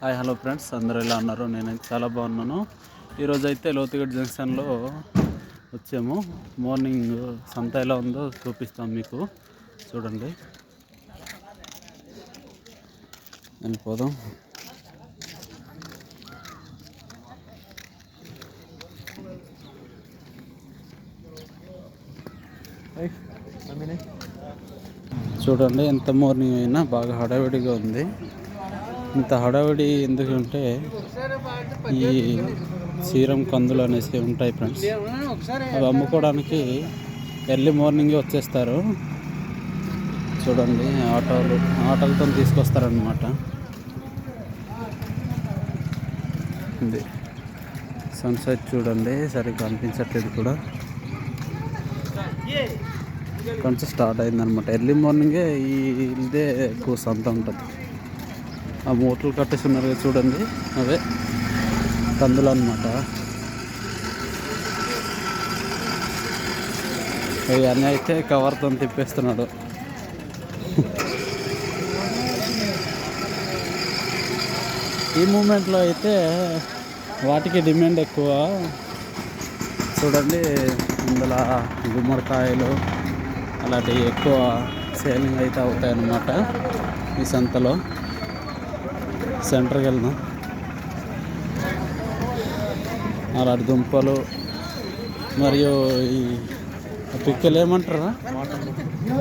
Hi hello friends, అందరూ ఎలా ఉన్నారు? నేనైతే చాలా బాగున్నాను. ఈరోజు అయితే లోతుగడ్డ జంక్షన్లో వచ్చాము. మార్నింగ్ సంత ఎలా ఉందో చూపిస్తాం మీకు, చూడండి. వెళ్ళిపోదాం. చూడండి, ఎంత మార్నింగ్ అయినా బాగా హడావిడిగా ఉంది. ఇంత హడావిడి ఎందుకంటే ఈ సీరం కందులు అనేసి ఉంటాయి ఫ్రెండ్స్. అవి అమ్ముకోవడానికి ఎర్లీ మార్నింగే వచ్చేస్తారు. చూడండి, ఆటోలతో తీసుకొస్తారనమాట. ఇది సన్సెట్ చూడండి, సరిగ్గా కనిపించట్లేదు కూడా. కొంచెం స్టార్ట్ అయిందనమాట. ఎర్లీ మార్నింగే ఇదే ఎక్కువ సంత ఉంటుంది. ఆ మూటలు కట్టేసి ఉన్నారు కదా, చూడండి, అవే కందులు అనమాట. ఇవన్నీ అయితే కవర్తో తిప్పేస్తున్నాడు. ఈ మూమెంట్లో అయితే వాటికి డిమాండ్ ఎక్కువ. చూడండి, ఇందులో గుమ్మడికాయలు అలాంటివి ఎక్కువ సేలింగ్ అయితే అవుతాయి అన్నమాట. ఈ సంతలో సెంటర్కి వెళ్దాం. అలాంటి దుంపలు మరియు ఈ పిక్కలు ఏమంటారా,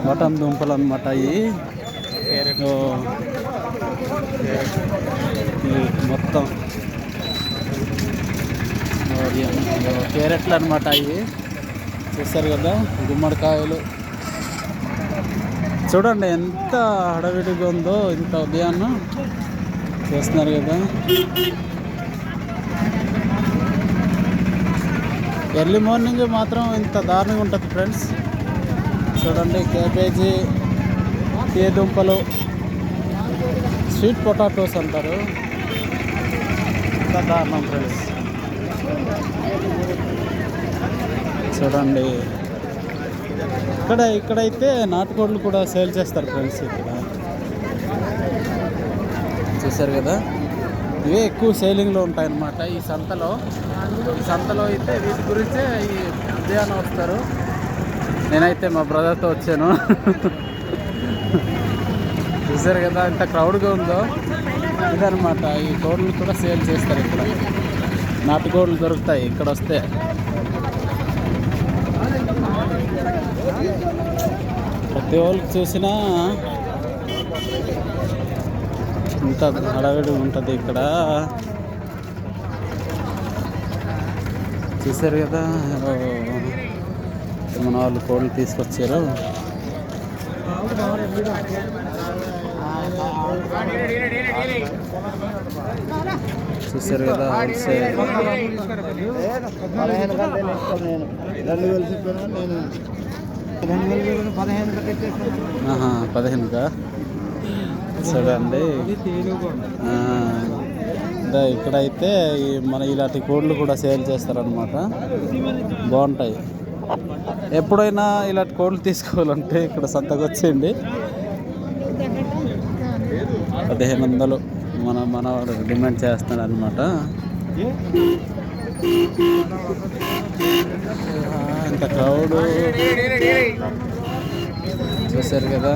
మటన్ దుంపలు అన్నమాట. ఇవి మొత్తం క్యారెట్లు అనమాట. ఇవి చూస్తారు కదా, గుమ్మడికాయలు. చూడండి ఎంత హడావిడిగా ఉందో. ఇంత ఉదయాన్నే చేస్తున్నారు కదా. ఎర్లీ మార్నింగ్ మాత్రం ఇంత దారుణంగా ఉంటుంది ఫ్రెండ్స్. చూడండి, క్యాబేజీ, దుంపలు, స్వీట్ పొటాటోస్ అంటారు. ఇంత దారుణం ఫ్రెండ్స్. చూడండి, ఇక్కడైతే నాటుకోళ్ళు కూడా సేల్ చేస్తారు ఫ్రెండ్స్. ఇక్కడ చూసారు కదా, ఇవే ఎక్కువ సేలింగ్లో ఉంటాయన్నమాట ఈ సంతలో. అయితే వీటి గురించే ఈ ఉదయాన్నే వస్తారు. నేనైతే మా బ్రదర్తో వచ్చాను. చూసారు కదా ఎంత క్రౌడ్గా ఉందో. ఇదనమాట, ఈ కోళ్ళు కూడా సేల్ చేస్తారు ఇక్కడ. నాటుకోళ్ళు దొరుకుతాయి ఇక్కడ వస్తే. ప్రతి వాళ్ళకి చూసినా ఇంత హడావిడి ఉంటుంది ఇక్కడ. చూసారు కదా, మన వాళ్ళు కోళ్ళు తీసుకొచ్చారు. చూసారు కదా, 15కా? చూడండి, ఇక్కడైతే మన ఇలాంటి కోళ్ళు కూడా సేల్ చేస్తారనమాట. బాగుంటాయి. ఎప్పుడైనా ఇలాంటి కోళ్ళు తీసుకోవాలంటే ఇక్కడ సంతకు వచ్చేయండి. 1500 మనవాడు డిమాండ్ చేస్తాడు అనమాట. ఇంత క్రౌడ్ చూసారు కదా.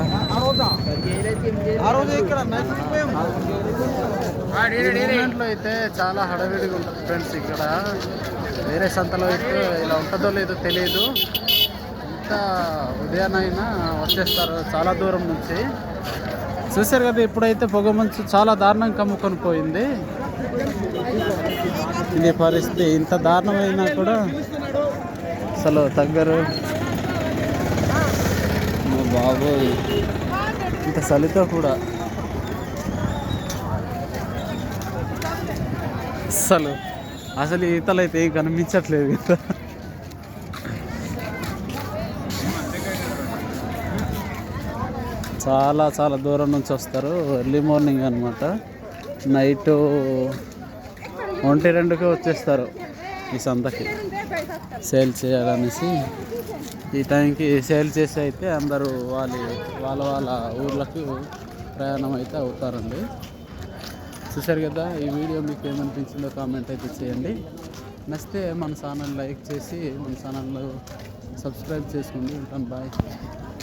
ఈవెంట్లో అయితే చాలా హడావిడిగా ఉంటుంది ఫ్రెండ్స్. ఇక్కడ వేరే సంతలో అయితే ఇలా ఉంటుందో లేదో తెలియదు. ఇంత ఉదయాన్నైనా వచ్చేస్తారు చాలా దూరం నుంచి. చూసారు కదా, ఇప్పుడైతే పొగమంచు చాలా దారుణంగా కమ్ముకొని పోయింది. ఇది పరిస్థితి. ఇంత దారుణమైనా కూడా అసలు తగ్గరు. బాబోయ్, ఇంత చలితో కూడా అసలు ఈతలు అయితే ఏం కనిపించట్లేదు కదా. చాలా చాలా దూరం నుంచి వస్తారు. ఎర్లీ మార్నింగ్ అనమాట. నైటు 1-2కే వచ్చేస్తారు ఈ సంతకి సేల్ చేయాలనేసి. ఈ టైంకి సేల్ చేసి అయితే అందరూ వాళ్ళ ఊర్లకు ప్రయాణం అయితే అవుతారండి. చూసారు కదా, ఈ వీడియో మీకు ఏమనిపించిందో కామెంట్ అయితే చేయండి. నచ్చితే మన ఛానల్ లైక్ చేసి మన ఛానల్లో సబ్స్క్రైబ్ చేసుకోండి. ఉంటాను, బాయ్.